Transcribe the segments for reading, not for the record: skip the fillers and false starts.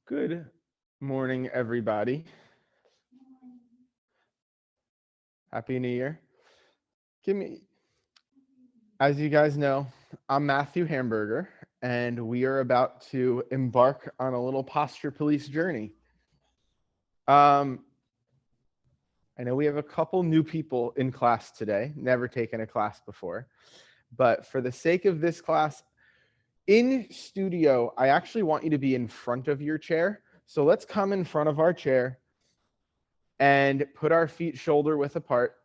Good morning, everybody. Happy New Year. As you guys know, I'm Matthew Hamburger, and we are about to embark on a little posture police journey. I know we have a couple new people in class today, never taken a class before, but for the sake of this class, in studio, I actually want you to be in front of your chair. So let's come in front of our chair and put our feet shoulder width apart.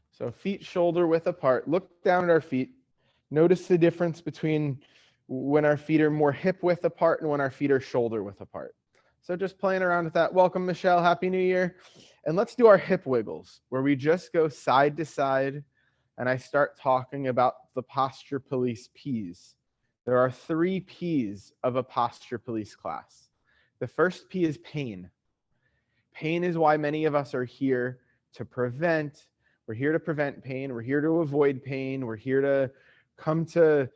So feet shoulder width apart. Look down at our feet. Notice the difference between when our feet are more hip width apart and when our feet are shoulder width apart. So just playing around with that. Welcome, Michelle. Happy New Year. And let's do our hip wiggles, where we just go side to side, and I start talking about the posture police P's. There are 3 P's of a posture police class. The first P is pain. Pain is why many of us are here to prevent. We're here to prevent pain. We're here to avoid pain. We're here to come to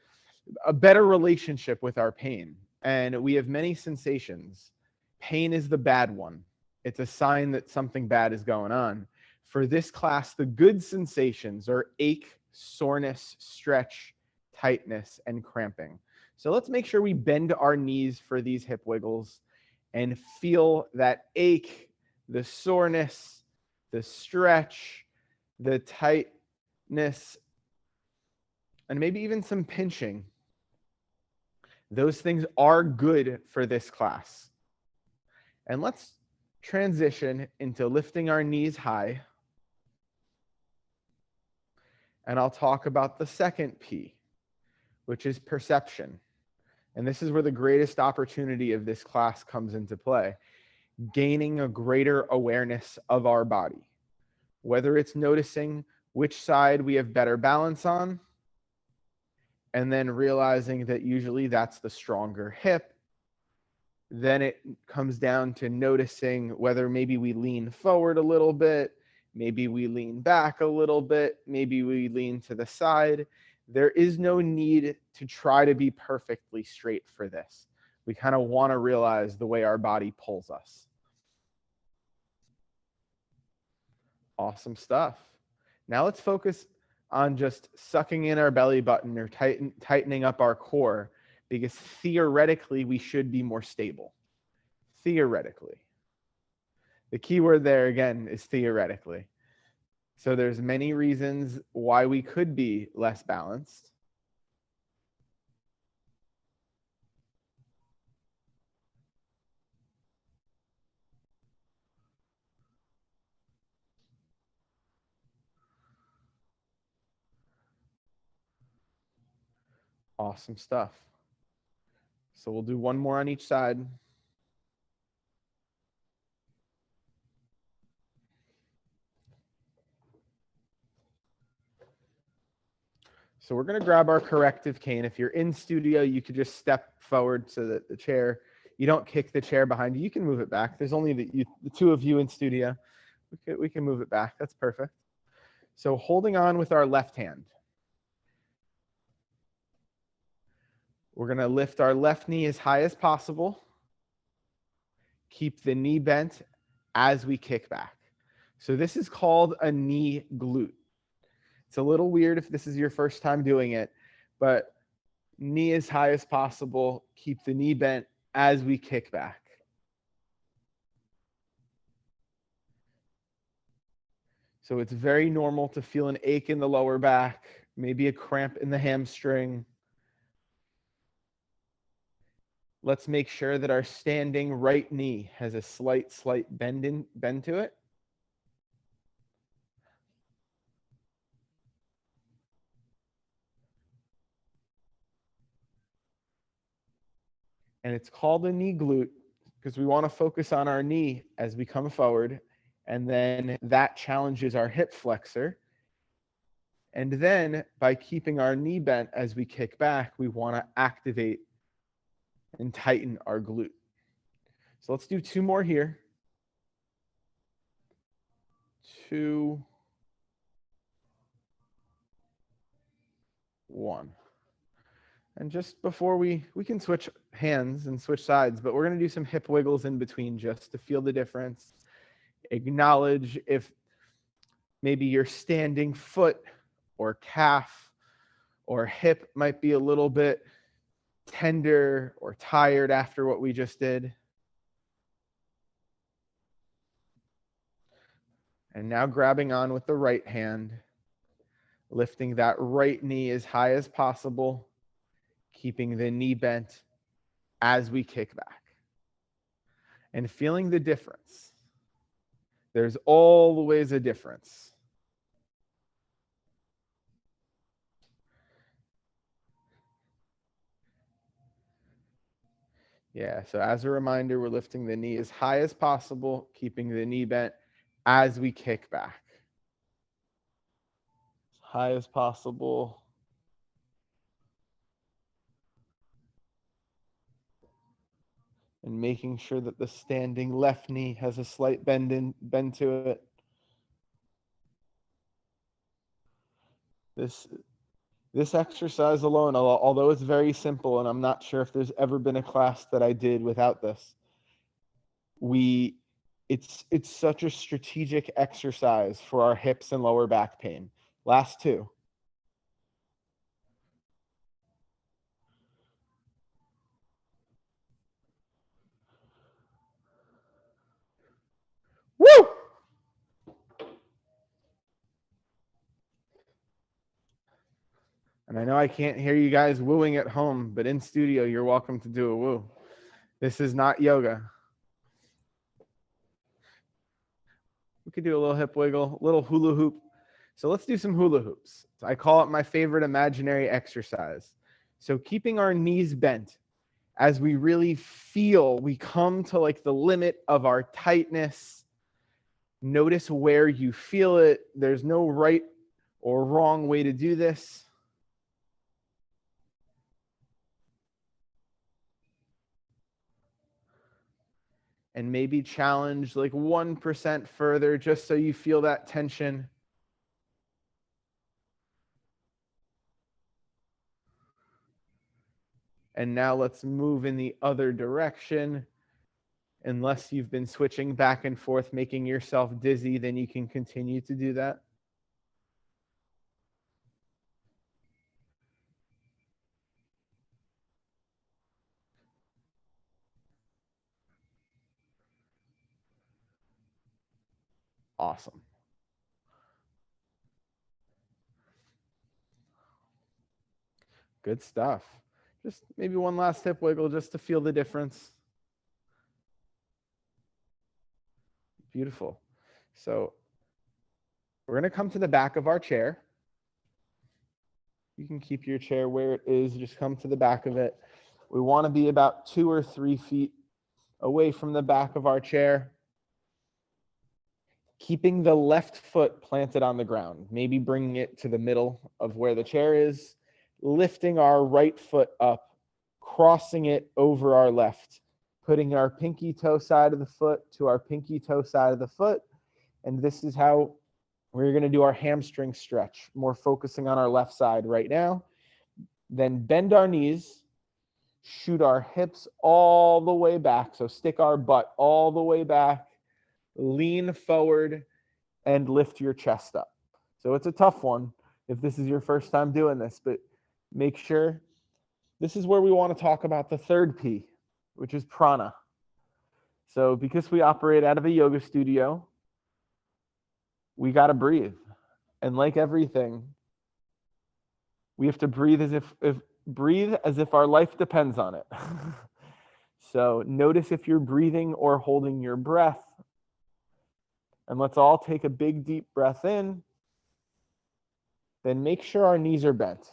a better relationship with our pain. And we have many sensations. Pain is the bad one. It's a sign that something bad is going on. For this class, the good sensations are ache, soreness, stretch, tightness, and cramping. So let's make sure we bend our knees for these hip wiggles and feel that ache, the soreness, the stretch, the tightness, and maybe even some pinching. Those things are good for this class. And let's transition into lifting our knees high. And I'll talk about the second P, which is perception. And this is where the greatest opportunity of this class comes into play. Gaining a greater awareness of our body, whether it's noticing which side we have better balance on, and then realizing that usually that's the stronger hip. Then it comes down to noticing whether maybe we lean forward a little bit, maybe we lean back a little bit, maybe we lean to the side. There is no need to try to be perfectly straight for this. We kind of want to realize the way our body pulls us. Awesome stuff. Now let's focus on just sucking in our belly button or tightening up our core, because theoretically we should be more stable. Theoretically. The key word there again is theoretically. So there's many reasons why we could be less balanced. Awesome stuff. So we'll do one more on each side. So we're going to grab our corrective cane. If you're in studio, you could just step forward so that the chair, you don't kick the chair behind you. You can move it back. There's only the 2 of you in studio. We can move it back. That's perfect. So holding on with our left hand. We're going to lift our left knee as high as possible. Keep the knee bent as we kick back. So this is called a knee glute. It's a little weird if this is your first time doing it, but knee as high as possible. Keep the knee bent as we kick back. So it's very normal to feel an ache in the lower back, maybe a cramp in the hamstring. Let's make sure that our standing right knee has a slight bend to it. And it's called a knee glute because we want to focus on our knee as we come forward, and then that challenges our hip flexor. And then by keeping our knee bent as we kick back, we want to activate and tighten our glute. So let's do 2 more here. 2. 1. And just before we can switch hands and switch sides, but we're going to do some hip wiggles in between just to feel the difference. Acknowledge if maybe your standing foot or calf or hip might be a little bit tender or tired after what we just did. And now grabbing on with the right hand, lifting that right knee as high as possible, keeping the knee bent as we kick back. And feeling the difference. There's always a difference. Yeah, so as a reminder, we're lifting the knee as high as possible, keeping the knee bent as we kick back. As high as possible. And making sure that the standing left knee has a slight bend to it. This exercise alone, although it's very simple, and I'm not sure if there's ever been a class that I did without this, it's such a strategic exercise for our hips and lower back pain. Last 2. Woo! And I know I can't hear you guys wooing at home, but in studio, you're welcome to do a woo. This is not yoga. We could do a little hip wiggle, a little hula hoop. So let's do some hula hoops. I call it my favorite imaginary exercise. So keeping our knees bent as we really feel, we come to like the limit of our tightness. Notice where you feel it. There's no right or wrong way to do this. And maybe challenge like 1% further just so you feel that tension. And now let's move in the other direction. Unless you've been switching back and forth, making yourself dizzy, then you can continue to do that. Awesome. Good stuff. Just maybe one last hip wiggle just to feel the difference. Beautiful. So we're going to come to the back of our chair. You can keep your chair where it is. Just come to the back of it. We want to be about 2 or 3 feet away from the back of our chair. Keeping the left foot planted on the ground, maybe bringing it to the middle of where the chair is, lifting our right foot up, crossing it over our left, putting our pinky toe side of the foot to our pinky toe side of the foot. And this is how we're going to do our hamstring stretch, more focusing on our left side right now. Then bend our knees, shoot our hips all the way back. So stick our butt all the way back. Lean forward and lift your chest up. So it's a tough one if this is your first time doing this, but make sure this is where we want to talk about the third P, which is prana. So because we operate out of a yoga studio, we got to breathe. And like everything, we have to breathe as if our life depends on it. So notice if you're breathing or holding your breath. And let's all take a big, deep breath in. Then make sure our knees are bent.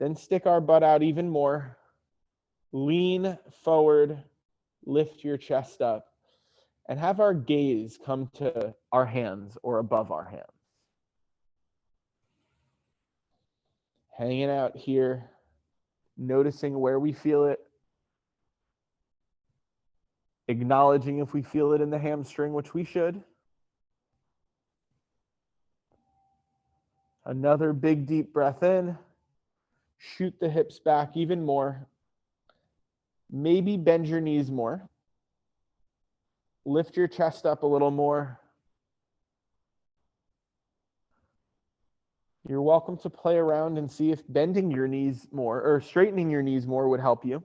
Then stick our butt out even more. Lean forward, lift your chest up, and have our gaze come to our hands or above our hands. Hanging out here, noticing where we feel it, acknowledging if we feel it in the hamstring, which we should. Another big deep breath in. Shoot the hips back even more. Maybe bend your knees more. Lift your chest up a little more. You're welcome to play around and see if bending your knees more or straightening your knees more would help you.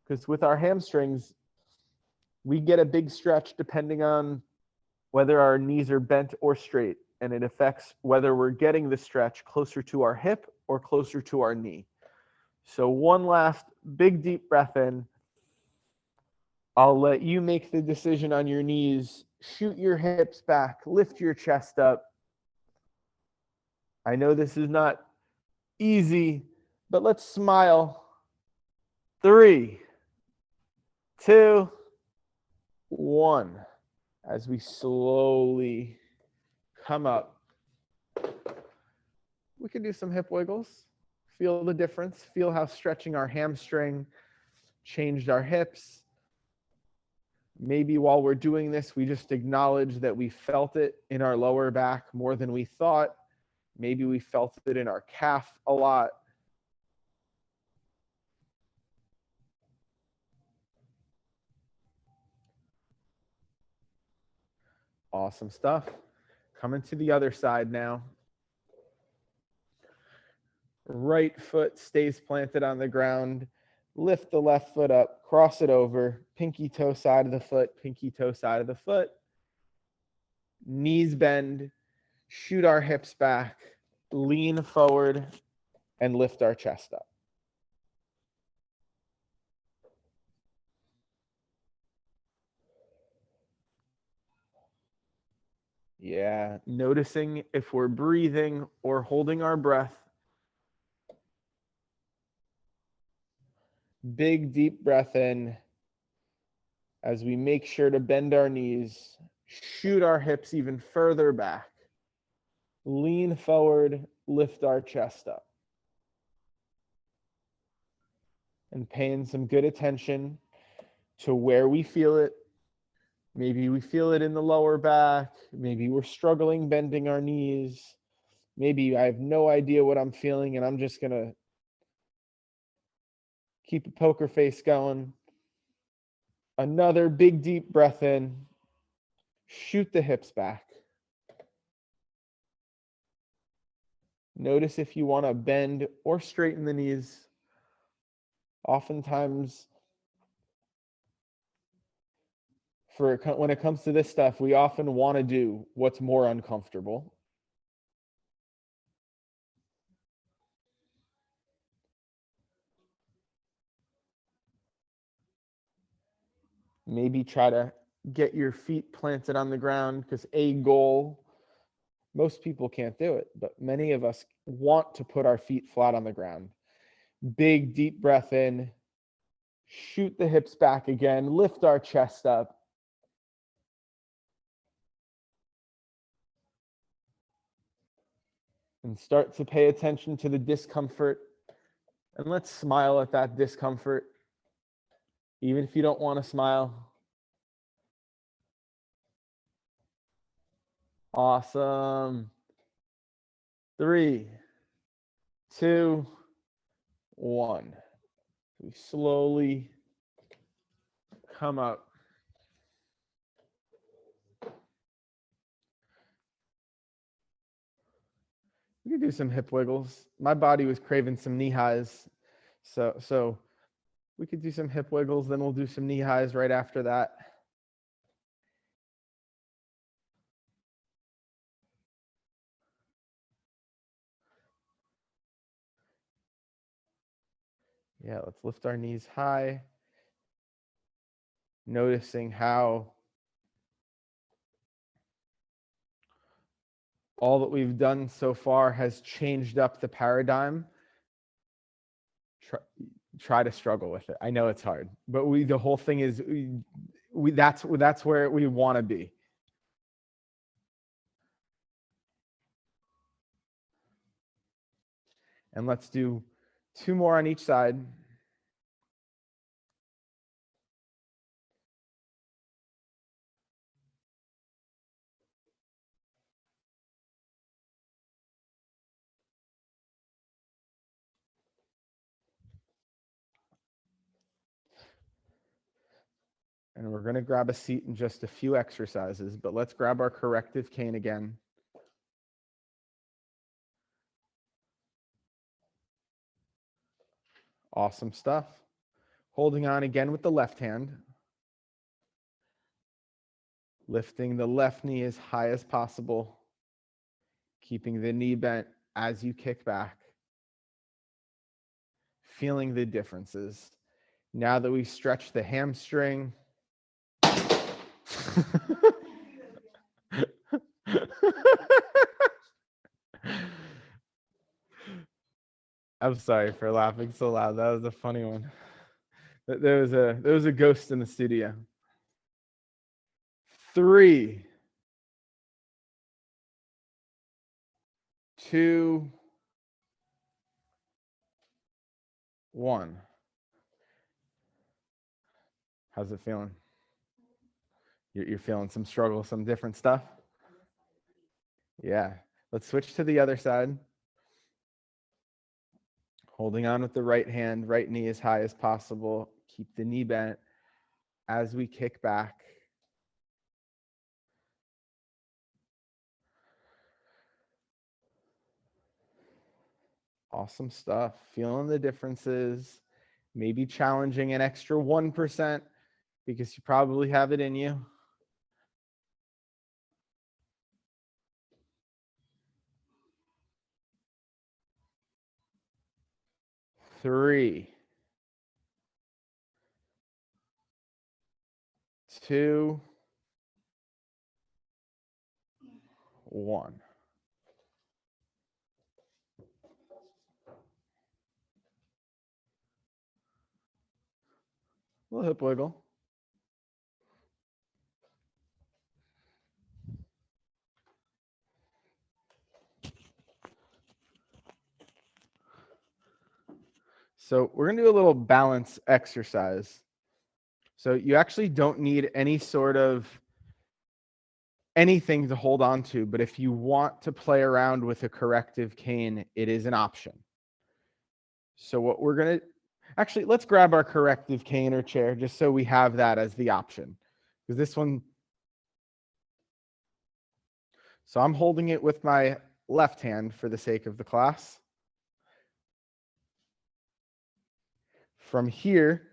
Because with our hamstrings, we get a big stretch depending on whether our knees are bent or straight. And it affects whether we're getting the stretch closer to our hip or closer to our knee. So one last big deep breath in. I'll let you make the decision on your knees. Shoot your hips back. Lift your chest up. I know this is not easy, but let's smile. 3, 2, 1. As we slowly come up. We can do some hip wiggles. Feel the difference. Feel how stretching our hamstring changed our hips. Maybe while we're doing this, we just acknowledge that we felt it in our lower back more than we thought. Maybe we felt it in our calf a lot. Awesome stuff. Coming to the other side now. Right foot stays planted on the ground. Lift the left foot up, cross it over, pinky toe side of the foot, pinky toe side of the foot. Knees bend, shoot our hips back, lean forward, and lift our chest up. Yeah, noticing if we're breathing or holding our breath. Big, deep breath in as we make sure to bend our knees, shoot our hips even further back, lean forward, lift our chest up. And paying some good attention to where we feel it. Maybe we feel it in the lower back. Maybe we're struggling bending our knees. Maybe I have no idea what I'm feeling and I'm just going to keep a poker face going. Another big deep breath in. Shoot the hips back. Notice if you want to bend or straighten the knees. Oftentimes, when it comes to this stuff, we often want to do what's more uncomfortable. Maybe try to get your feet planted on the ground because a goal, most people can't do it, but many of us want to put our feet flat on the ground. Big, deep breath in. Shoot the hips back again. Lift our chest up. And start to pay attention to the discomfort. And let's smile at that discomfort, even if you don't want to smile. Awesome. 3, 2, 1. We slowly come up. We can do some hip wiggles. My body was craving some knee highs. So we could do some hip wiggles, then we'll do some knee highs right after that. Yeah, let's lift our knees high. Noticing how all that we've done so far has changed up the paradigm. Try to struggle with it. I know it's hard, but the whole thing is that's where we want to be. And let's do 2 more on each side. And we're going to grab a seat in just a few exercises, but let's grab our corrective cane again. Awesome stuff. Holding on again with the left hand. Lifting the left knee as high as possible. Keeping the knee bent as you kick back. Feeling the differences. Now that we've stretched the hamstring. I'm sorry for laughing so loud. That was a funny one. There was a ghost in the studio. 3, 2, 1. How's it feeling? You're feeling some struggle, some different stuff? Yeah. Let's switch to the other side. Holding on with the right hand, right knee as high as possible. Keep the knee bent as we kick back. Awesome stuff. Feeling the differences. Maybe challenging an extra 1% because you probably have it in you. 3, 2, 1. A little hip wiggle. So we're going to do a little balance exercise. So you actually don't need any sort of anything to hold on to, but if you want to play around with a corrective cane, it is an option. So what we're going to, actually, let's grab our corrective cane or chair just so we have that as the option. Because this one, so I'm holding it with my left hand for the sake of the class. From here,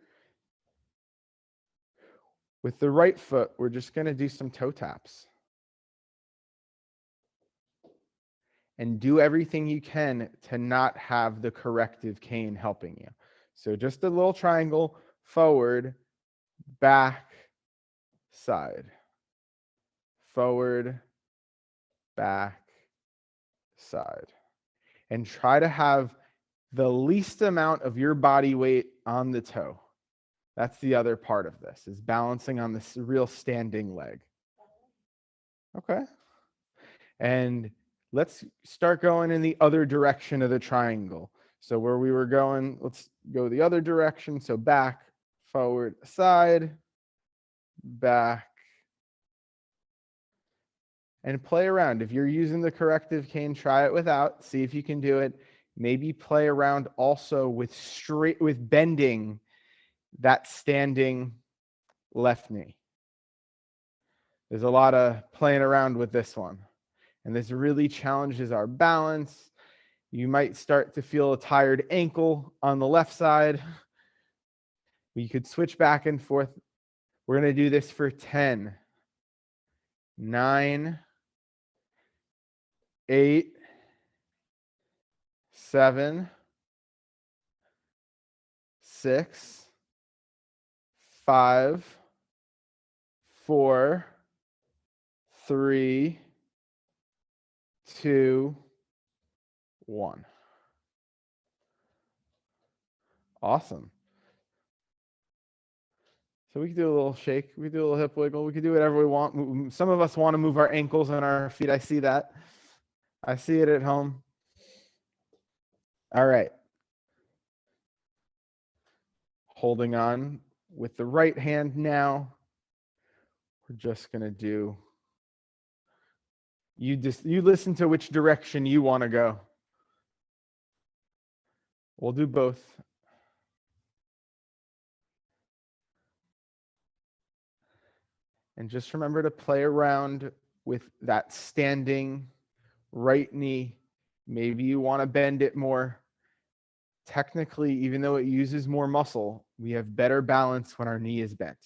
with the right foot, we're just going to do some toe taps. And do everything you can to not have the corrective cane helping you. So just a little triangle, forward, back, side. Forward, back, side. And try to have the least amount of your body weight on the toe. That's the other part of this, is balancing on this real standing leg. Okay. And let's start going in the other direction of the triangle. So where we were going, let's go the other direction. So back, forward, side, back. And play around. If you're using the corrective cane, try it without. See if you can do it. Maybe play around also with bending that standing left knee. There's a lot of playing around with this one. And this really challenges our balance. You might start to feel a tired ankle on the left side. We could switch back and forth. We're going to do this for 10, 9, 8, 7, 6, 5, 4, 3, 2, 1. Awesome. So we can do a little shake. We can do a little hip wiggle. We can do whatever we want. Some of us want to move our ankles and our feet. I see that. I see it at home. All right. Holding on with the right hand now. We're just going to do, you listen to which direction you want to go. We'll do both. And just remember to play around with that standing right knee. Maybe you want to bend it more. Technically, even though it uses more muscle, we have better balance when our knee is bent.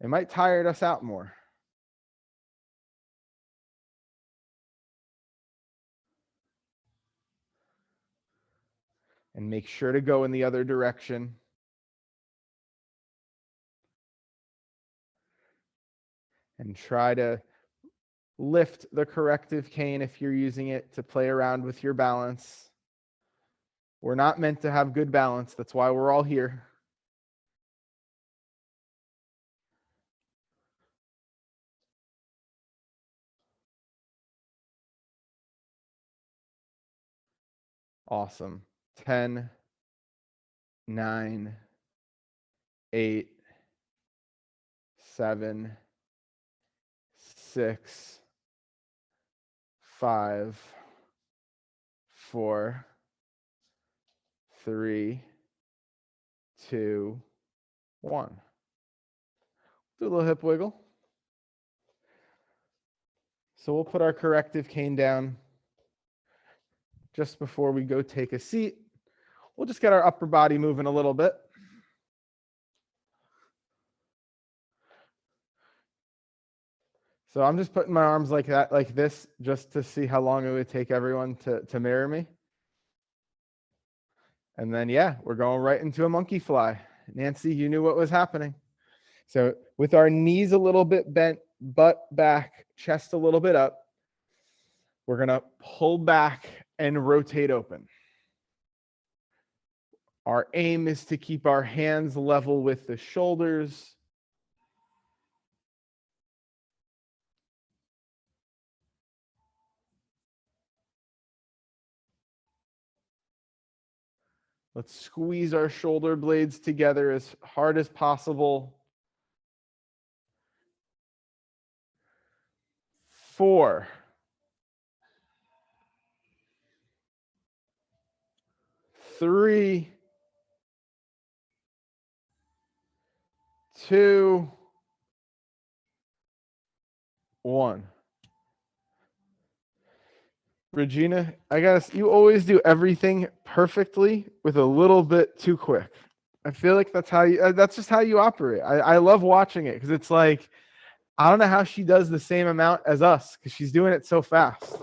It might tire us out more. And make sure to go in the other direction. And try to lift the corrective cane if you're using it to play around with your balance. We're not meant to have good balance. That's why we're all here. Awesome. 10, 9, 8, 7, 6, 5, 4, 3, 2, 1. Do a little hip wiggle. So we'll put our corrective cane down just before we go take a seat. We'll just get our upper body moving a little bit. So I'm just putting my arms like that, like this, just to see how long it would take everyone to mirror me. And then, yeah, we're going right into a monkey fly. Nancy, you knew what was happening. So with our knees a little bit bent, butt back, chest a little bit up, we're going to pull back and rotate open. Our aim is to keep our hands level with the shoulders. Let's squeeze our shoulder blades together as hard as possible. 4, 3, 2, 1. Regina, I guess you always do everything perfectly with a little bit too quick. I feel like that's just how you operate. I love watching it because it's like, I don't know how she does the same amount as us because she's doing it so fast.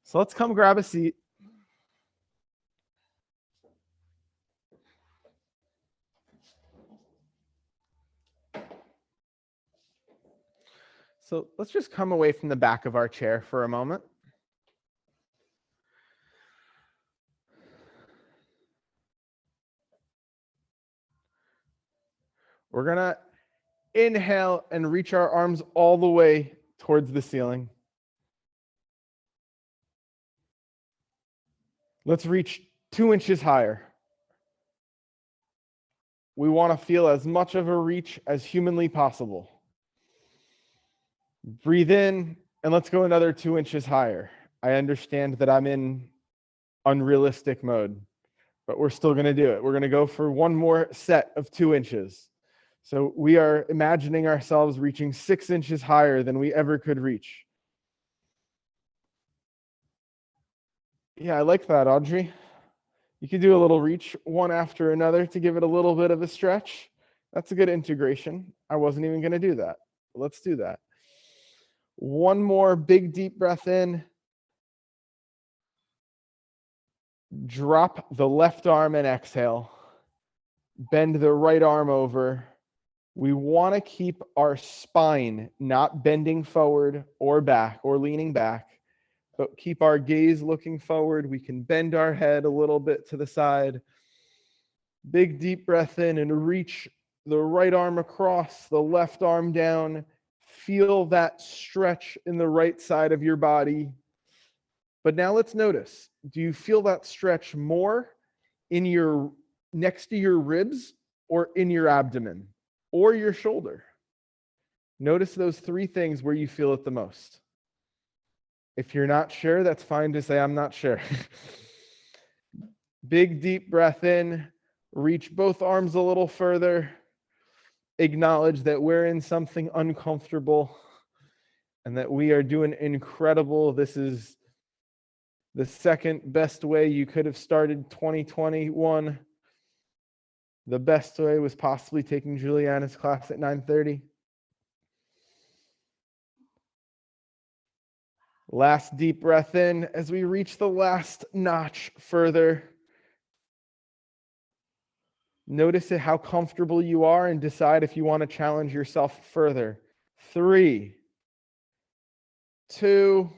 So let's come grab a seat. So let's just come away from the back of our chair for a moment. We're going to inhale and reach our arms all the way towards the ceiling. Let's reach 2 inches higher. We want to feel as much of a reach as humanly possible. Breathe in, and let's go another 2 inches higher. I understand that I'm in unrealistic mode, but we're still going to do it. We're going to go for one more set of 2 inches. So we are imagining ourselves reaching 6 inches higher than we ever could reach. Yeah, I like that, Audrey. You could do a little reach one after another to give it a little bit of a stretch. That's a good integration. I wasn't even going to do that. Let's do that. One more big deep breath in. Drop the left arm and exhale. Bend the right arm over. We want to keep our spine not bending forward or back or leaning back, but keep our gaze looking forward. We can bend our head a little bit to the side. Big deep breath in and reach the right arm across, the left arm down. Feel that stretch in the right side of your body. But now let's notice, do you feel that stretch more in your next to your ribs or in your abdomen or your shoulder? Notice those 3 things where you feel it the most. If you're not sure, that's fine to say, I'm not sure. Big deep breath in, reach both arms a little further. acknowledge that we're in something uncomfortable and that we are doing incredible. This is the second best way you could have started 2021. The best way was possibly taking Juliana's class at 9:30. Last deep breath in as we reach the last notch further. Notice how comfortable you are and decide if you want to challenge yourself further. 3, 2,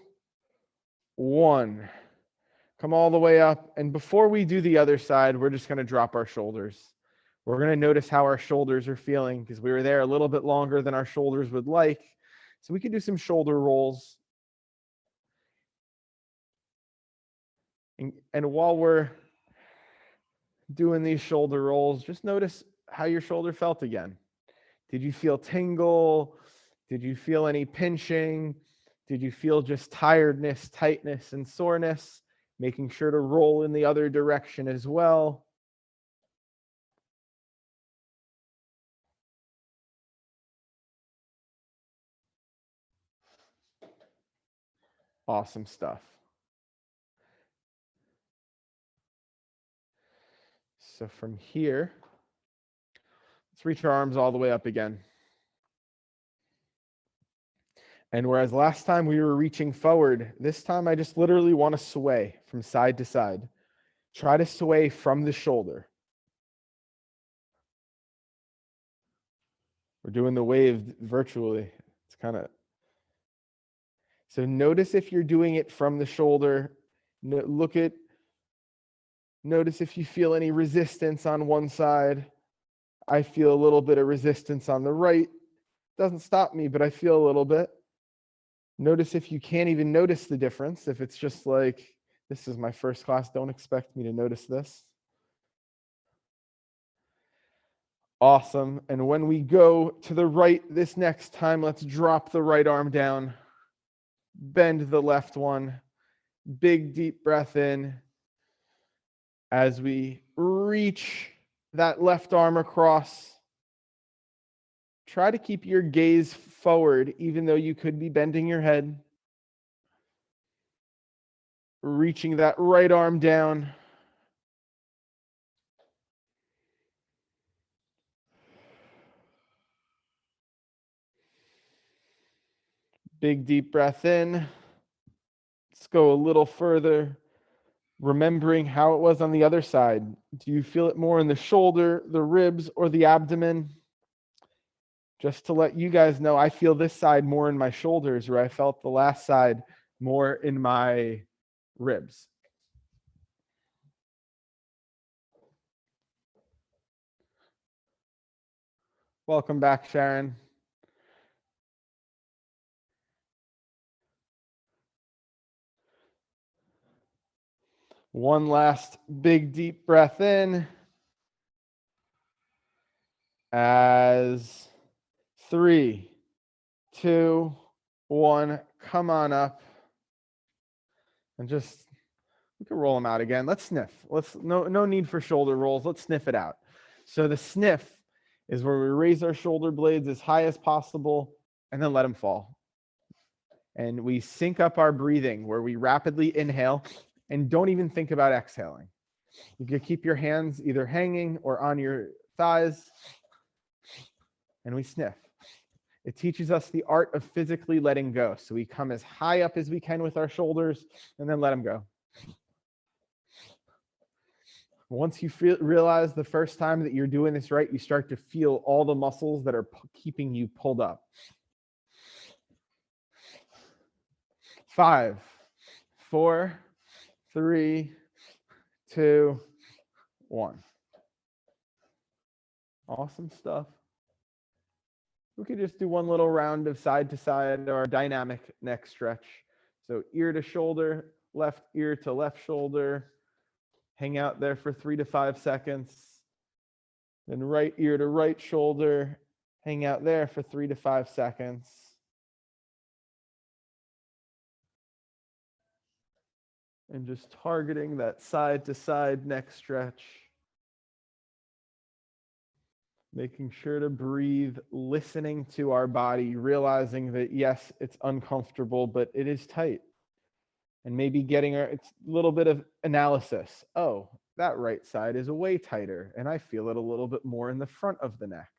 1. Come all the way up. And before we do the other side, we're just going to drop our shoulders. We're going to notice how our shoulders are feeling because we were there a little bit longer than our shoulders would like. So we could do some shoulder rolls. And while we're doing these shoulder rolls, just notice how your shoulder felt again. Did you feel tingle? Did you feel any pinching? Did you feel just tiredness, tightness, and soreness? Making sure to roll in the other direction as well. Awesome stuff. So from here, let's reach our arms all the way up again. And whereas last time we were reaching forward, this time I just literally want to sway from side to side. Try to sway from the shoulder. We're doing the wave virtually. It's kind of... So notice if you're doing it from the shoulder. Notice if you feel any resistance on one side. I feel a little bit of resistance on the right. Doesn't stop me, but I feel a little bit. Notice if you can't even notice the difference. If it's just like, this is my first class, don't expect me to notice this. Awesome. And when we go to the right this next time, let's drop the right arm down. Bend the left one. Big deep breath in. As we reach that left arm across, try to keep your gaze forward, even though you could be bending your head. Reaching that right arm down. Big deep breath in. Let's go a little further. Remembering how it was on the other side. Do you feel it more in the shoulder, the ribs, or the abdomen? Just to let you guys know, I feel this side more in my shoulders, where I felt the last side more in my ribs. Welcome back, Sharon. One last big deep breath in. As 3, 2, 1, come on up. And just, we can roll them out again. Let's sniff. No need for shoulder rolls. Let's sniff it out. So the sniff is where we raise our shoulder blades as high as possible and then let them fall. And we sync up our breathing where we rapidly inhale and don't even think about exhaling. You can keep your hands either hanging or on your thighs, and we sniff. It teaches us the art of physically letting go. So we come as high up as we can with our shoulders and then let them go. Once you realize the first time that you're doing this right, you start to feel all the muscles that are keeping you pulled up. 5, 4, 3, 2, 1. Awesome stuff. We could just do one little round of side to side or dynamic neck stretch. So ear to shoulder, left ear to left shoulder. Hang out there for 3 to 5 seconds. Then right ear to right shoulder. Hang out there for 3 to 5 seconds. And just targeting that side to side neck stretch. Making sure to breathe, listening to our body, realizing that yes, it's uncomfortable, but it is tight. And maybe it's a little bit of analysis. Oh, that right side is way tighter, and I feel it a little bit more in the front of the neck.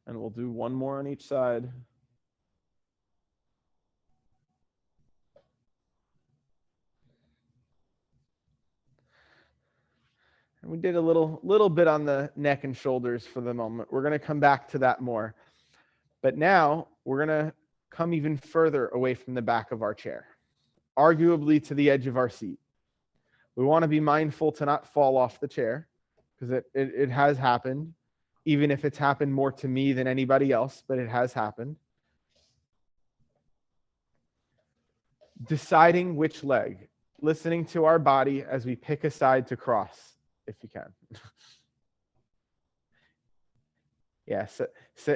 And we'll do one more on each side. And we did a little bit on the neck and shoulders for the moment. We're going to come back to that more. But now we're going to come even further away from the back of our chair, arguably to the edge of our seat. We want to be mindful to not fall off the chair, because it has happened, even if it's happened more to me than anybody else, but it has happened. Deciding which leg, listening to our body as we pick a side to cross, if you can. Yeah, so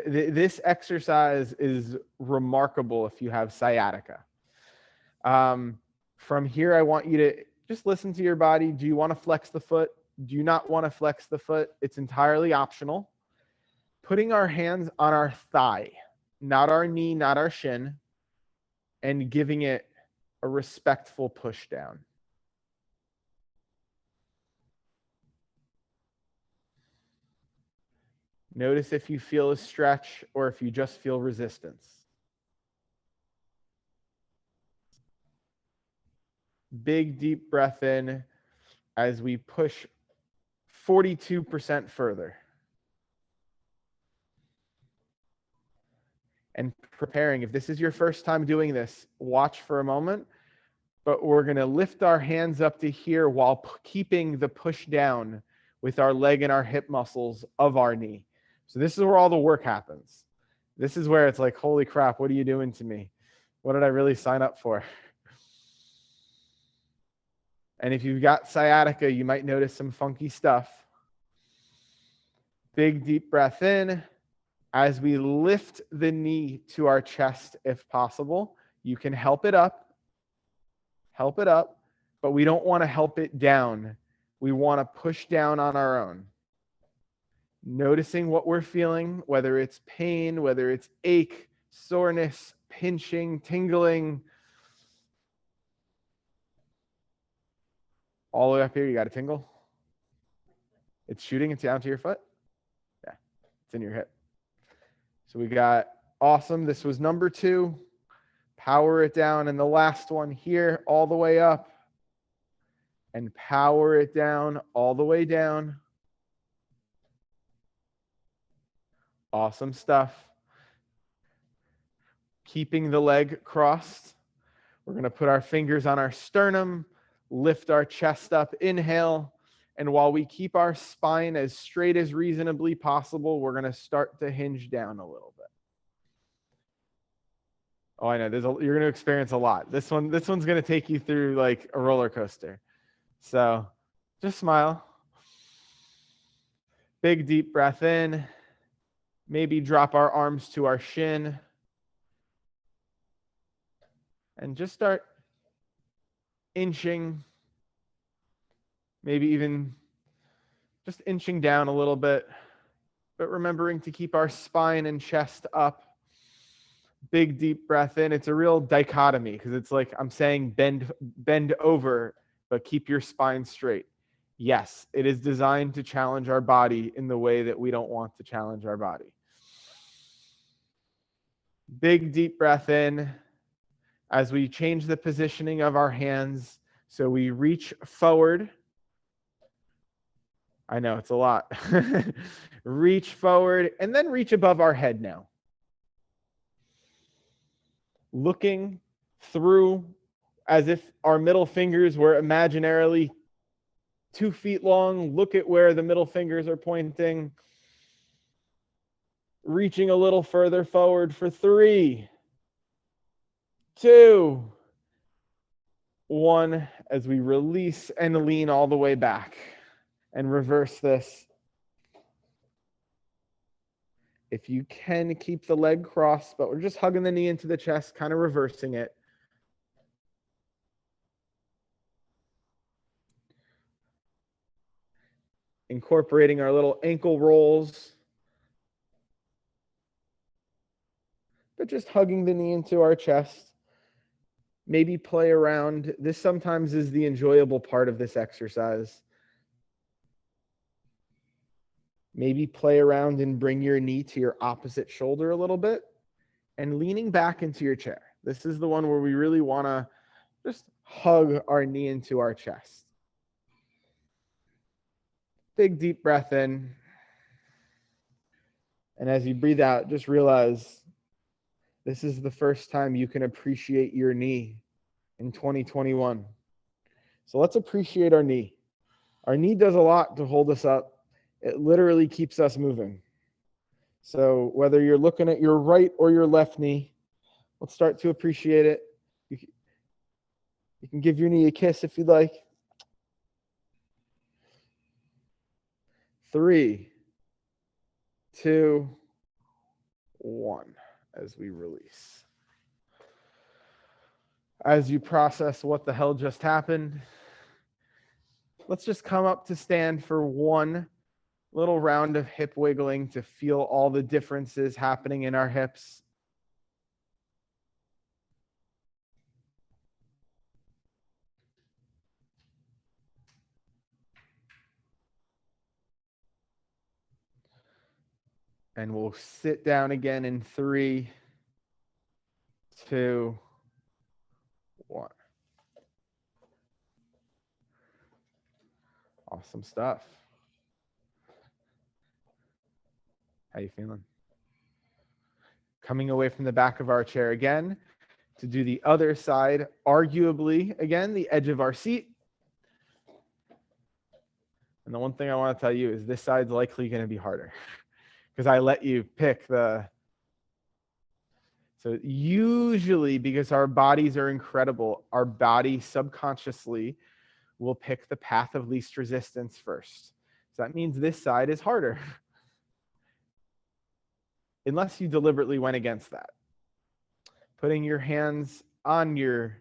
this exercise is remarkable if you have sciatica. From here, I want you to just listen to your body. Do you want to flex the foot? Do you not want to flex the foot? It's entirely optional. Putting our hands on our thigh, not our knee, not our shin, and giving it a respectful push down. Notice if you feel a stretch or if you just feel resistance. Big, deep breath in as we push 42% further. And preparing, if this is your first time doing this, watch for a moment, but we're going to lift our hands up to here while keeping the push down with our leg and our hip muscles of our knee. So this is where all the work happens. This is where it's like, holy crap, what are you doing to me? What did I really sign up for? And if you've got sciatica, you might notice some funky stuff. Big, deep breath in. As we lift the knee to our chest, if possible, you can help it up, but we don't want to help it down. We want to push down on our own. Noticing what we're feeling, whether it's pain, whether it's ache, soreness, pinching, tingling. All the way up here, you got a tingle? It's shooting it down to your foot? Yeah, it's in your hip. So we got awesome. This was number 2. Power it down. And the last one here, all the way up. And power it down, all the way down. Awesome stuff. Keeping the leg crossed. We're going to put our fingers on our sternum, lift our chest up, inhale. And while we keep our spine as straight as reasonably possible, we're going to start to hinge down a little bit. Oh, I know. You're going to experience a lot. This one's going to take you through like a roller coaster. So just smile. Big, deep breath in. Maybe drop our arms to our shin. And just start inching. Maybe even just inching down a little bit. But remembering to keep our spine and chest up. Big, deep breath in. It's a real dichotomy because it's like I'm saying bend over, but keep your spine straight. Yes, it is designed to challenge our body in the way that we don't want to challenge our body. Big, deep breath in as we change the positioning of our hands. So we reach forward. I know it's a lot. Reach forward and then reach above our head now. Looking through as if our middle fingers were imaginarily 2 feet long. Look at where the middle fingers are pointing. Reaching a little further forward for 3, 2, 1, as we release and lean all the way back. And reverse this. If you can, keep the leg crossed, but we're just hugging the knee into the chest, kind of reversing it. incorporating our little ankle rolls, but just hugging the knee into our chest. Maybe play around. This sometimes is the enjoyable part of this exercise. Maybe play around and bring your knee to your opposite shoulder a little bit and leaning back into your chair. This is the one where we really want to just hug our knee into our chest. Big deep breath in. And as you breathe out, just realize this is the first time you can appreciate your knee in 2021. So let's appreciate our knee. Our knee does a lot to hold us up. It literally keeps us moving. So whether you're looking at your right or your left knee, let's start to appreciate it. You can give your knee a kiss if you'd like. 3, 2, 1, as we release. As you process what the hell just happened, let's just come up to stand for one little round of hip wiggling to feel all the differences happening in our hips. And we'll sit down again in 3, 2, 1. Awesome stuff. How you feeling? Coming away from the back of our chair again to do the other side, arguably, again, the edge of our seat. And the one thing I want to tell you is this side's likely going to be harder because I let you pick the... So usually, because our bodies are incredible, our body subconsciously will pick the path of least resistance first. So that means this side is harder. Unless you deliberately went against that. Putting your hands on your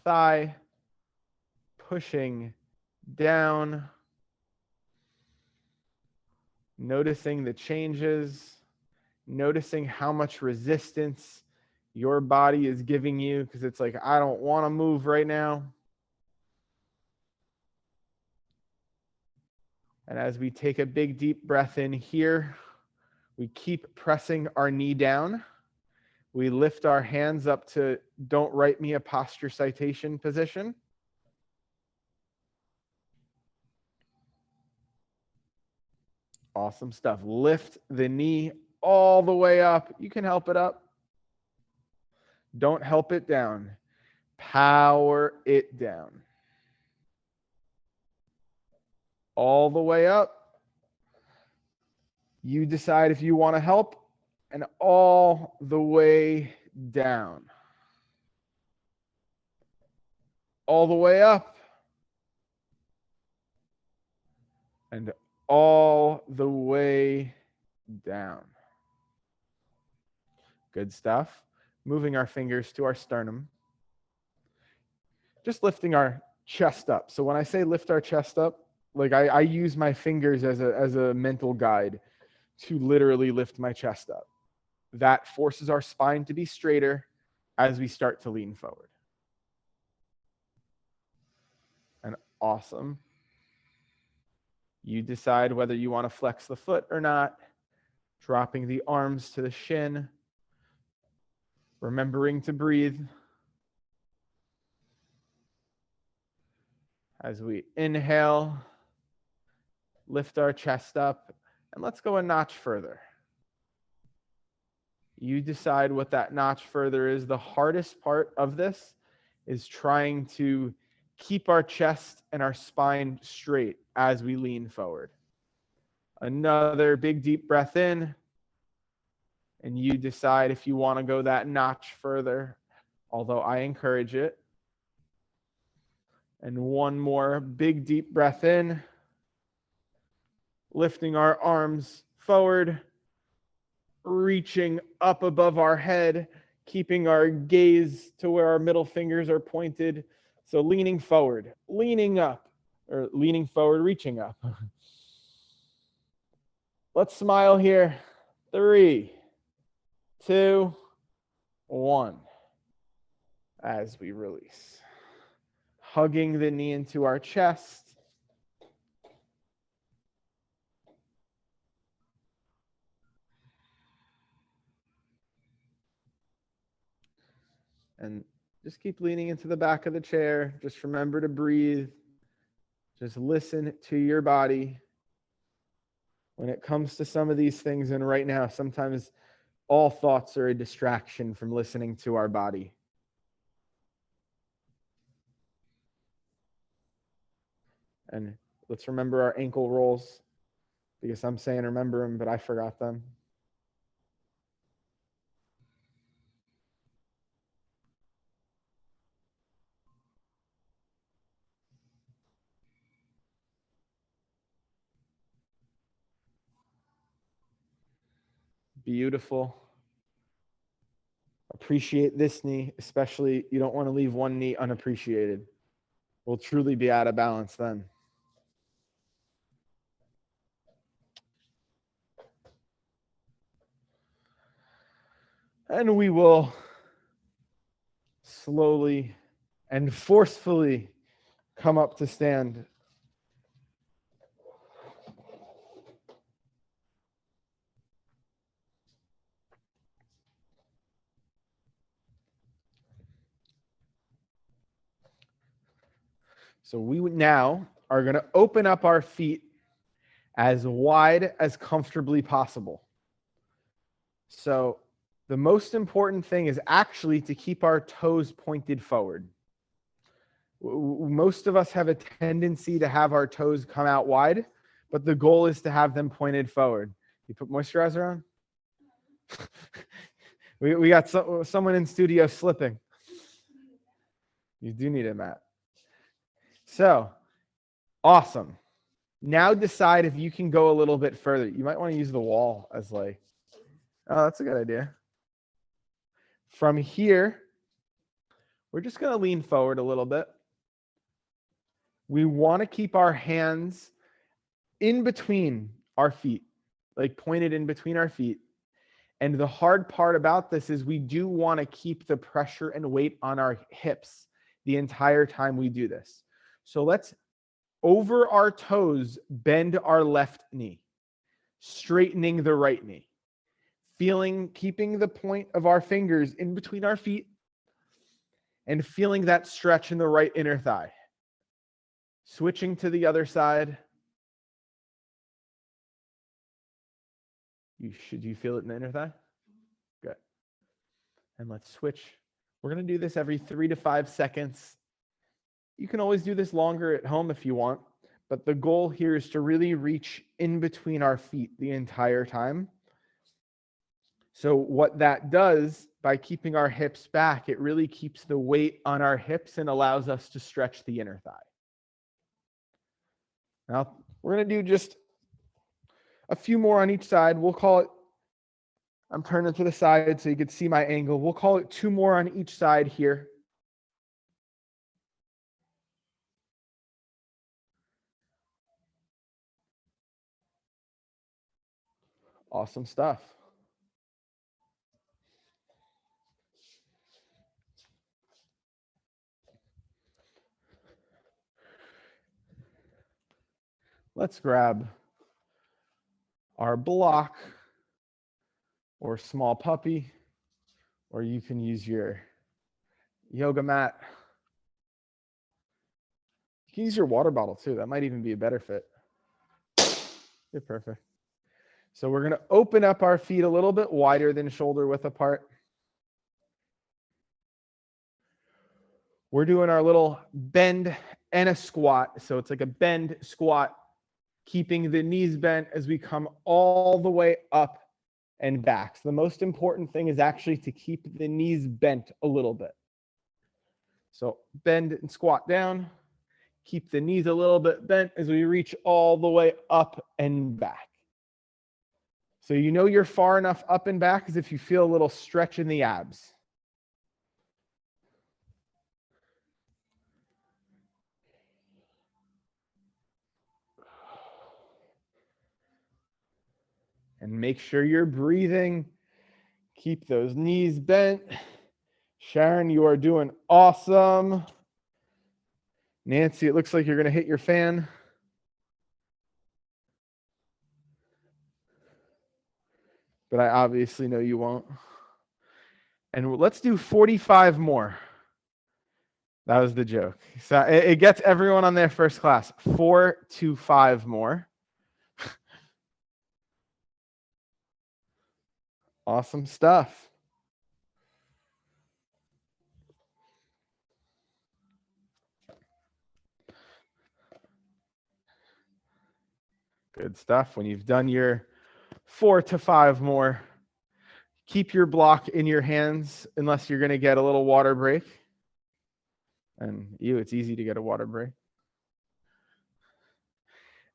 thigh, pushing down, noticing the changes, noticing how much resistance your body is giving you, because it's like, I don't want to move right now. And as we take a big deep breath in here, we keep pressing our knee down. We lift our hands up to don't write me a posture citation position. Awesome stuff. Lift the knee all the way up. You can help it up. Don't help it down. Power it down. All the way up. You decide if you want to help, and all the way down. All the way up. And all the way down. Good stuff. Moving our fingers to our sternum. Just lifting our chest up. So when I say lift our chest up, like I use my fingers as a mental guide to literally lift my chest up. That forces our spine to be straighter as we start to lean forward. And awesome. You decide whether you want to flex the foot or not, dropping the arms to the shin, remembering to breathe. As we inhale, lift our chest up, and let's go a notch further. You decide what that notch further is. The hardest part of this is trying to keep our chest and our spine straight as we lean forward. Another big deep breath in, and you decide if you want to go that notch further, although I encourage it. And one more big deep breath in, lifting our arms forward, reaching up above our head, keeping our gaze to where our middle fingers are pointed. So leaning forward, leaning up, or leaning forward, reaching up. Let's smile here. 3, 2, 1. As we release. Hugging the knee into our chest. And just keep leaning into the back of the chair. Just remember to breathe. Just listen to your body. When it comes to some of these things, and right now, sometimes all thoughts are a distraction from listening to our body. And let's remember our ankle rolls, because I'm saying remember them, but I forgot them. Beautiful. Appreciate this knee, especially you don't want to leave one knee unappreciated. We'll truly be out of balance then. And we will slowly and forcefully come up to stand. So we now are going to open up our feet as wide as comfortably possible. So the most important thing is actually to keep our toes pointed forward. Most of us have a tendency to have our toes come out wide, but the goal is to have them pointed forward. You put moisturizer on? we got someone in studio slipping. You do need a mat. So, awesome. Now decide if you can go a little bit further. You might want to use the wall as like, oh, that's a good idea. From here, we're just going to lean forward a little bit. We want to keep our hands in between our feet, like pointed in between our feet. And the hard part about this is we do want to keep the pressure and weight on our hips the entire time we do this. So let's, over our toes, bend our left knee, straightening the right knee. Keeping the point of our fingers in between our feet and feeling that stretch in the right inner thigh. Switching to the other side. Should you feel it in the inner thigh? Good. And let's switch. We're going to do this every 3 to 5 seconds. You can always do this longer at home if you want, but the goal here is to really reach in between our feet the entire time. So what that does, by keeping our hips back, it really keeps the weight on our hips and allows us to stretch the inner thigh. Now, we're going to do just a few more on each side. We'll call it, I'm turning to the side so you can see my angle. We'll call it 2 more on each side here. Awesome stuff. Let's grab our block or small puppy, or you can use your yoga mat. You can use your water bottle too. That might even be a better fit. You're perfect. So we're going to open up our feet a little bit wider than shoulder width apart. We're doing our little bend and a squat. So it's like a bend squat, keeping the knees bent as we come all the way up and back. So the most important thing is actually to keep the knees bent a little bit. So bend and squat down. Keep the knees a little bit bent as we reach all the way up and back. So you know you're far enough up and back as if you feel a little stretch in the abs. And make sure you're breathing. Keep those knees bent. Sharon, you are doing awesome. Nancy, it looks like you're going to hit your fan. But I obviously know you won't. And let's do 45 more. That was the joke. So it gets everyone on their first class. 4 to 5 more. Awesome stuff. Good stuff. When you've done your 4 to 5 more, keep your block in your hands unless you're going to get a little water break. And it's easy to get a water break.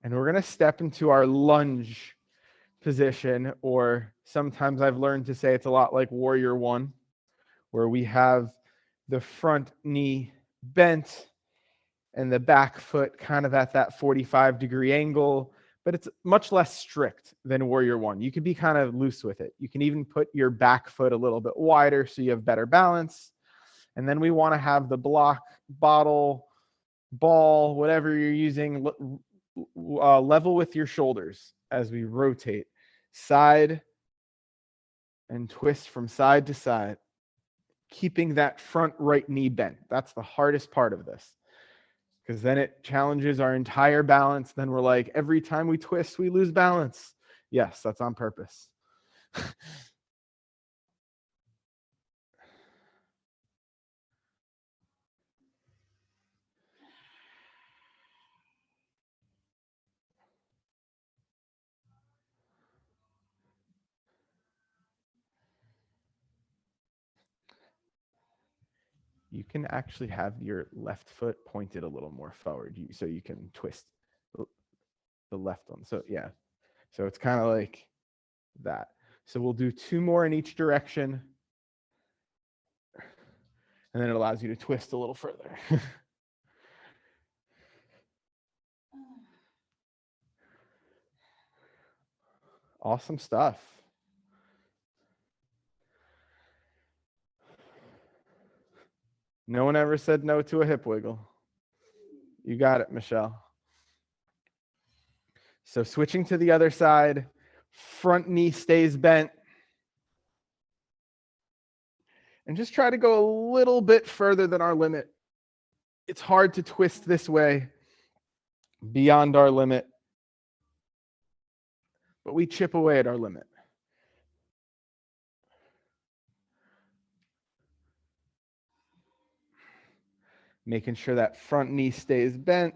And we're going to step into our lunge position, or sometimes I've learned to say it's a lot like Warrior One, where we have the front knee bent and the back foot kind of at that 45-degree angle, but it's much less strict than Warrior One. You can be kind of loose with it. You can even put your back foot a little bit wider so you have better balance. And then we want to have the block, bottle, ball, whatever you're using, level with your shoulders as we rotate side and twist from side to side, keeping that front right knee bent. That's the hardest part of this, because then it challenges our entire balance. Then we're like, every time we twist, we lose balance. Yes, that's on purpose. You can actually have your left foot pointed a little more forward, so you can twist the left one. So yeah, so it's kind of like that. So we'll do 2 more in each direction, and then it allows you to twist a little further. Awesome stuff. No one ever said no to a hip wiggle. You got it, Michelle. So switching to the other side, front knee stays bent. And just try to go a little bit further than our limit. It's hard to twist this way beyond our limit, but we chip away at our limit. Making sure that front knee stays bent.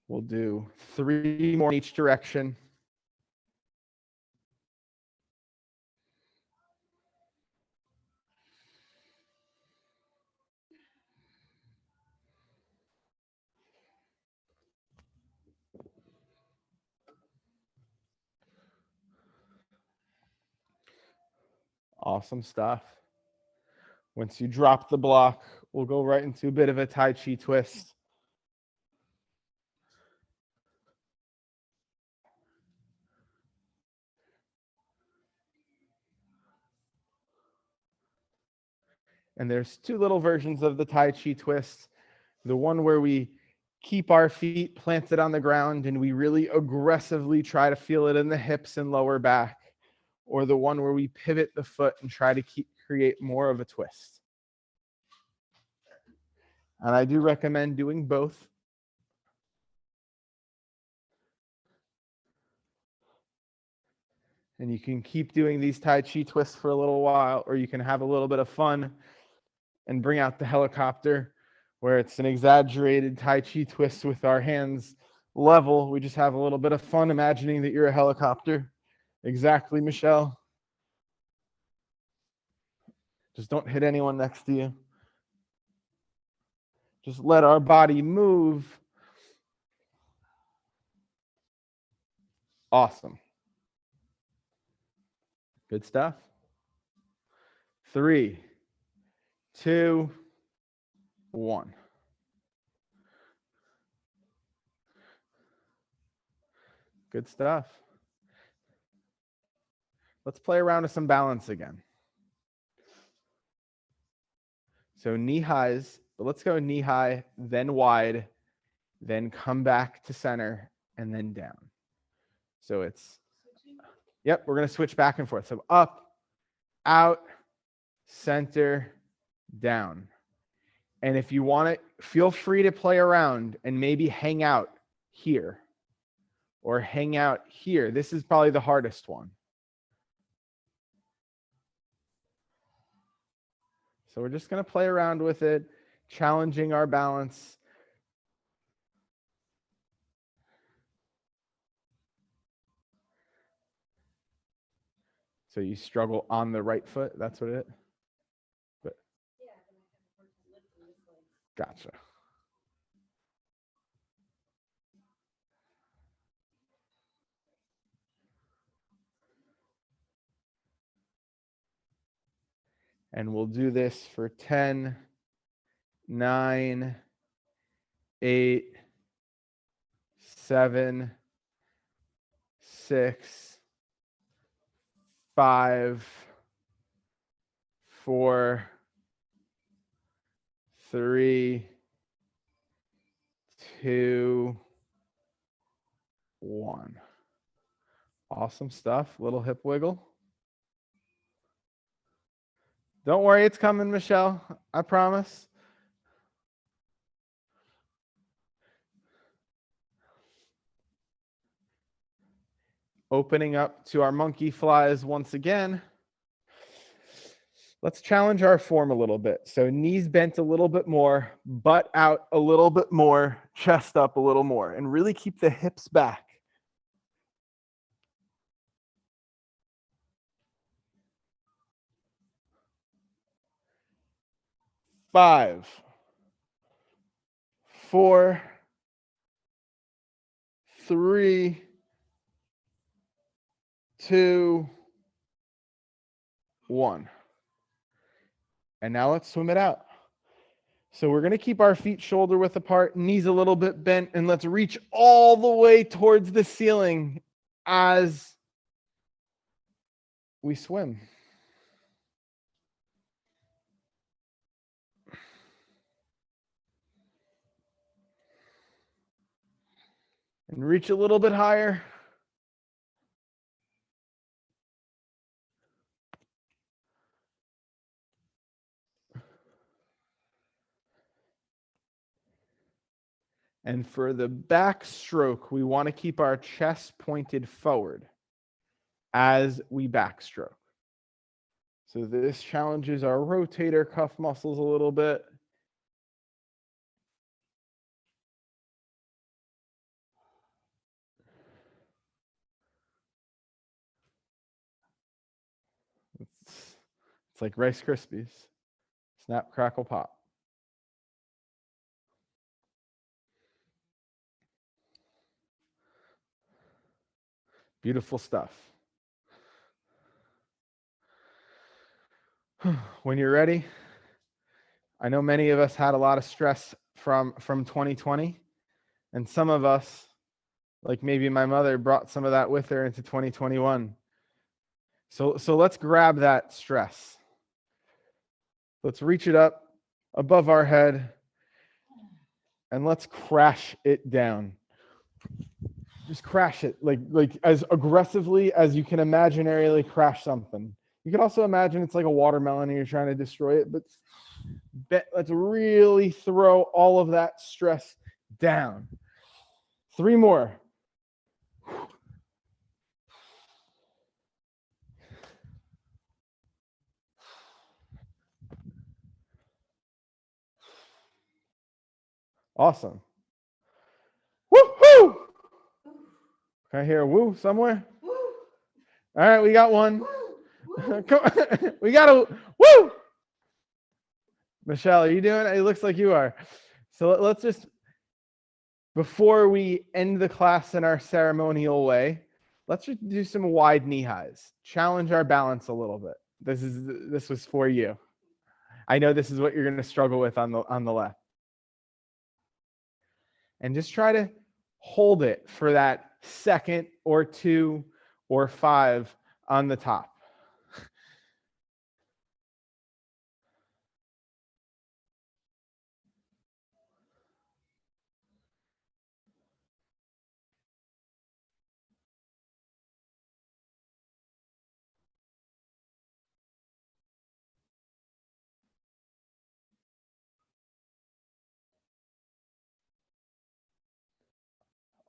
We'll do 3 more in each direction. Awesome stuff. Once you drop the block, we'll go right into a bit of a Tai Chi twist. And there's 2 little versions of the Tai Chi twist. The one where we keep our feet planted on the ground and we really aggressively try to feel it in the hips and lower back, or the one where we pivot the foot and try to create more of a twist. And I do recommend doing both. And you can keep doing these Tai Chi twists for a little while, or you can have a little bit of fun and bring out the helicopter, where it's an exaggerated Tai Chi twist with our hands level. We just have a little bit of fun imagining that you're a helicopter. Exactly, Michelle. Just don't hit anyone next to you. Just let our body move. Awesome. Good stuff. 3, 2, 1. Good stuff. Let's play around with some balance again. So knee highs, but let's go knee high, then wide, then come back to center, and then down. So it's, yep, we're going to switch back and forth. So up, out, center, down. And if you want it, feel free to play around and maybe hang out here or hang out here. This is probably the hardest one. So we're just going to play around with it, challenging our balance. So you struggle on the right foot, that's what it is? But, gotcha. And we'll do this for 10, 9, 8, 7, 6, 5, 4, 3, 2, 1. Awesome stuff. Little hip wiggle. Don't worry, it's coming, Michelle. I promise. Opening up to our monkey flies once again. Let's challenge our form a little bit. So knees bent a little bit more, butt out a little bit more, chest up a little more, and really keep the hips back. Five, 4, 3, 2, 1. And now let's swim it out. So we're going to keep our feet shoulder width apart, knees a little bit bent, and let's reach all the way towards the ceiling as we swim. And reach a little bit higher. And for the backstroke, we want to keep our chest pointed forward as we backstroke. So this challenges our rotator cuff muscles a little bit. It's like Rice Krispies. Snap, crackle, pop. Beautiful stuff. When you're ready, I know many of us had a lot of stress from 2020, and some of us, like maybe my mother, brought some of that with her into 2021. So let's grab that stress. Let's reach it up above our head, and let's crash it down. Just crash it, like as aggressively as you can imaginarily crash something. You can also imagine it's like a watermelon and you're trying to destroy it, but let's really throw all of that stress down. 3 more. Awesome. Woo-hoo! Can I hear a woo somewhere? Woo. All right, we got one. Come on. We got a woo! Michelle, are you doing it? It looks like you are. So let's just, before we end the class in our ceremonial way, let's just do some wide knee highs. Challenge our balance a little bit. This was for you. I know this is what you're going to struggle with on the left. And just try to hold it for that second or two or five on the top.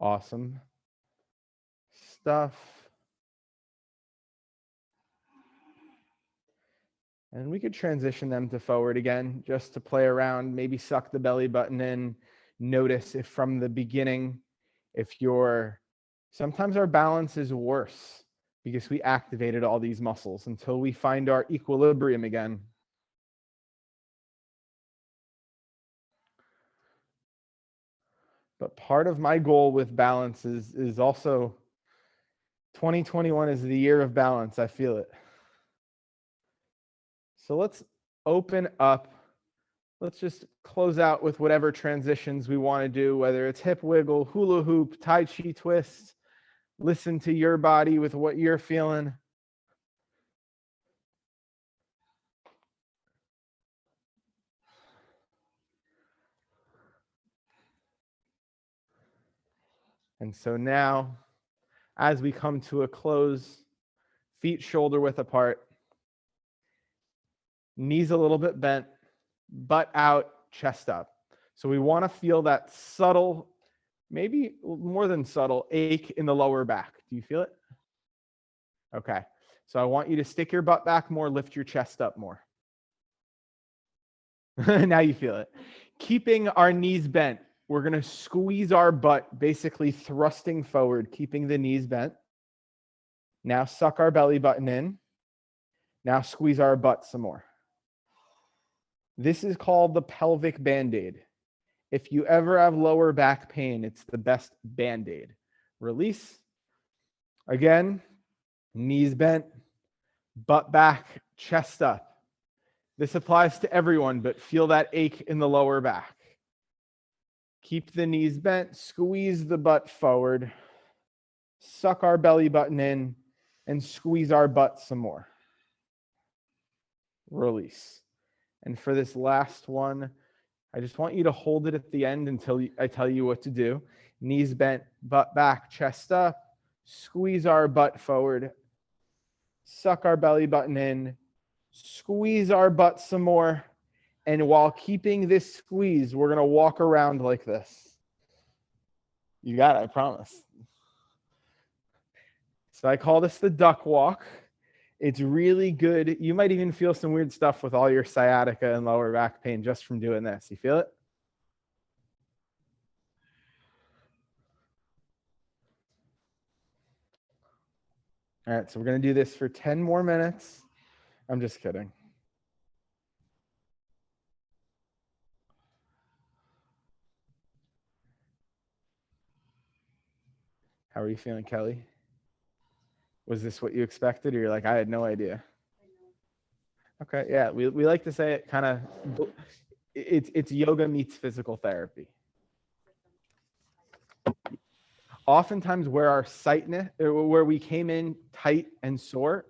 Awesome stuff. And we could transition them to forward again, just to play around, maybe suck the belly button in. Notice if from the beginning, sometimes our balance is worse because we activated all these muscles until we find our equilibrium again. But part of my goal with balance is also 2021 is the year of balance. I feel it. So let's open up. Let's just close out with whatever transitions we want to do, whether it's hip wiggle, hula hoop, Tai Chi twist. Listen to your body with what you're feeling. And so now, as we come to a close, feet shoulder width apart, knees a little bit bent, butt out, chest up. So we want to feel that subtle, maybe more than subtle, ache in the lower back. Do you feel it? Okay. So I want you to stick your butt back more, lift your chest up more. Now you feel it. Keeping our knees bent. We're going to squeeze our butt, basically thrusting forward, keeping the knees bent. Now suck our belly button in. Now squeeze our butt some more. This is called the pelvic Band-Aid. If you ever have lower back pain, it's the best Band-Aid. Release. Again, knees bent, butt back, chest up. This applies to everyone, but feel that ache in the lower back. Keep the knees bent, squeeze the butt forward, suck our belly button in, and squeeze our butt some more. Release. And for this last one, I just want you to hold it at the end until I tell you what to do. Knees bent, butt back, chest up, squeeze our butt forward, suck our belly button in, squeeze our butt some more. And while keeping this squeeze, we're going to walk around like this. You got it, I promise. So I call this the duck walk. It's really good. You might even feel some weird stuff with all your sciatica and lower back pain just from doing this. You feel it? All right, so we're going to do this for 10 more minutes. I'm just kidding. How are you feeling, Kelly? Was this what you expected, or you're like, I had no idea? Okay, yeah, we like to say it kind of, it's yoga meets physical therapy. Oftentimes where our sightness, where we came in tight and sore,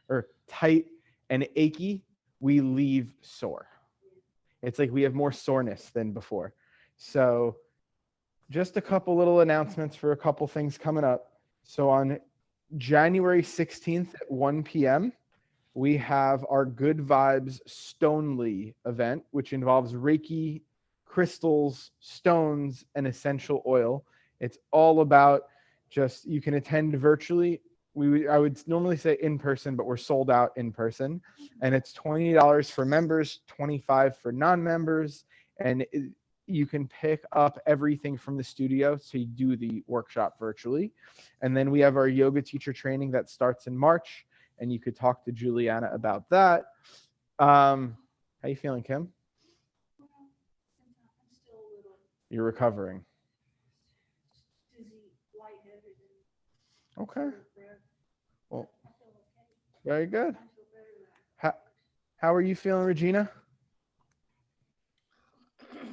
or tight and achy, we leave sore. It's like we have more soreness than before. So just a couple little announcements for a couple things coming up. So on January 16th at 1 p.m., we have our Good Vibes Stonely event, which involves Reiki, crystals, stones, and essential oil. It's all about just, you can attend virtually. I would normally say in person, but we're sold out in person. And it's $20 for members, $25 for non-members. And you can pick up everything from the studio to do the workshop virtually. And then we have our yoga teacher training that starts in March. And you could talk to Juliana about that. How you feeling, Kim? You're recovering. Okay. Well, very good. How are you feeling, Regina?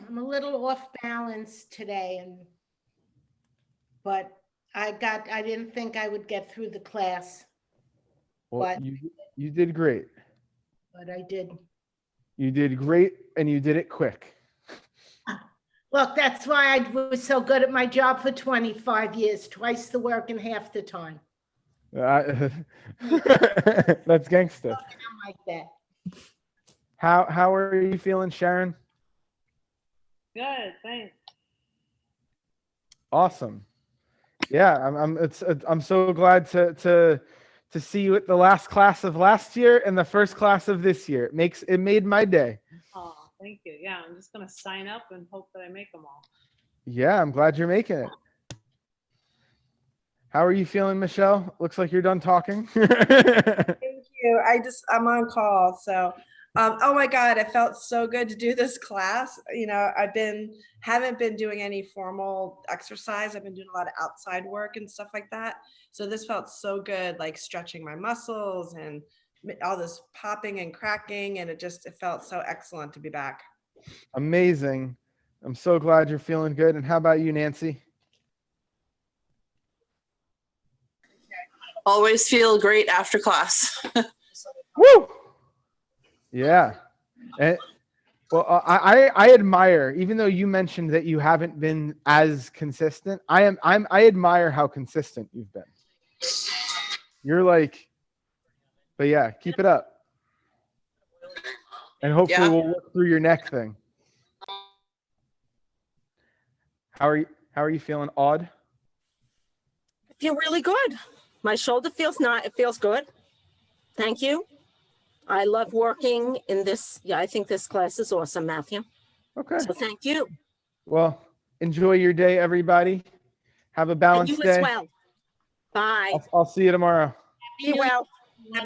I'm a little off balance today, but I didn't think I would get through the class, Well, but you did great. I did. You did great, and you did it quick. Look, that's why I was so good at my job for 25 years, twice the work in half the time. That's gangsta. I'm like that. How are you feeling, Sharon? Good, thanks. Awesome. Yeah, I'm so glad to see you at the last class of last year and the first class of this year. It made my day. Oh, thank you. Yeah, I'm just gonna sign up and hope that I make them all. Yeah, I'm glad you're making it. How are you feeling, Michelle? Looks like you're done talking. Thank you. I'm on call. So, oh my God, it felt so good to do this class. You know, haven't been doing any formal exercise. I've been doing a lot of outside work and stuff like that. So this felt so good, like stretching my muscles and all this popping and cracking. And it felt so excellent to be back. Amazing. I'm so glad you're feeling good. And how about you, Nancy? Always feel great after class. Woo! Yeah. And, well, I admire, even though you mentioned that you haven't been as consistent, I admire how consistent you've been. You're like, but yeah, keep it up. And hopefully we'll work through your neck thing. How are you feeling, Odd? I feel really good. My shoulder feels good. Thank you. I love working in this. Yeah, I think this class is awesome, Matthew. Okay. So thank you. Well, enjoy your day, everybody. Have a balanced And you day. as well. Bye. I'll see you tomorrow. Be well.